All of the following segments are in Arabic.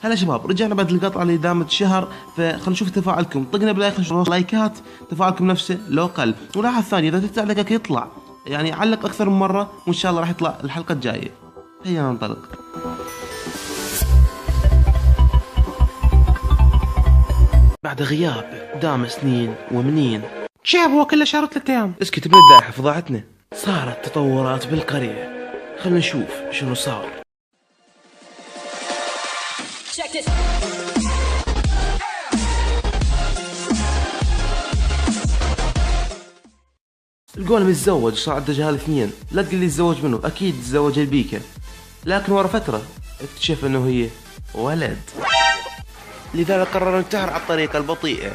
هلا شباب، رجعنا بعد القطعة اللي دامت شهر، فخلينا نشوف تفاعلكم. طقنا بلايك، نشوف لايكات، تفاعلكم نفسه لو قل. ولاحظ ثاني، اذا تعليقك يطلع يعني علق اكثر من مرة وان شاء الله راح يطلع الحلقة الجاية. هيا ننطلق. بعد غياب دام سنين ومنين، شاب هو كله شهر 3 ايام. اسكت ابن الدايحة فضحتنا. صارت تطورات بالقرية، خلينا نشوف شنو صار. القول متزوج، صار عنده جهال 2. لا تقول لي تزوج منه، اكيد تزوج البيكة، لكن ورا فترة اكتشف انه هي ولد، لذلك قرر ينتحر على الطريقة البطيئة.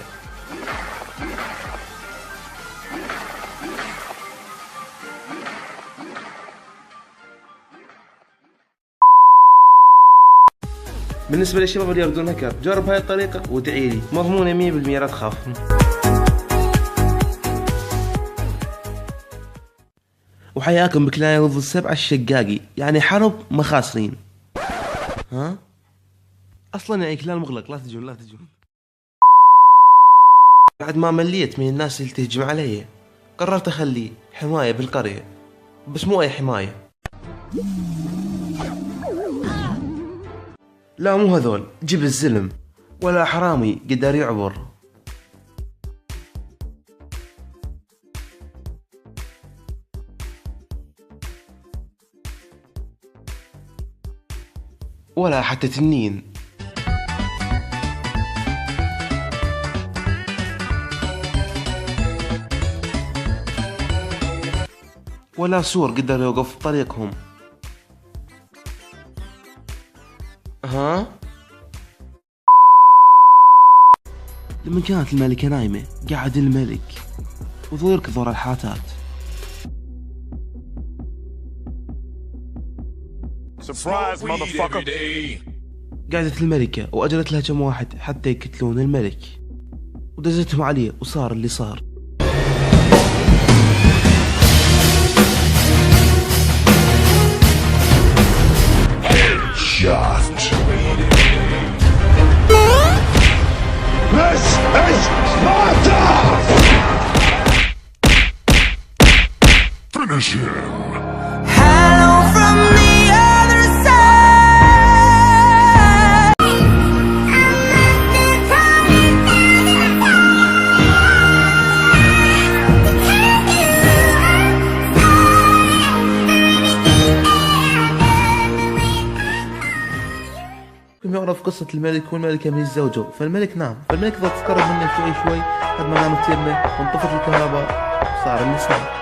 بالنسبة للشباب اللي يريدون هكر، جرب هاي الطريقة وادعي لي، مضمونة 100%، لا تخاف. وحياكم بكلاين ضد السبعة الشقاقي، يعني حرب ما خاسرين. ها؟ اصلا يعني كلان مغلق، لا تجون لا تجون. بعد ما مليت من الناس اللي تهجم علي، قررت اخلي حماية بالقرية، بس مو اي حماية. لا مو هذول، جيب الزلم ولا حرامي قدر يعبر. ولا حتى تنين. ولا سور قدر يوقف في طريقهم. ها؟ لما كانت الملكة نايمة، قعد الملك وظل يركض ورا الحاتات. قعدت الملكة وأجرت لها كم واحد حتى يقتلون الملك، ودزتهم عليه وصار اللي صار. This is Sparta! Finish him! Hello from the other side. كما يعرف قصة الملك والملكة من يتزوجوا، فالملك نام، فالملك ظل تقرب منه شوي شوي لحد ما نامت يمه وانطفت الكهرباء وصار اللي صار.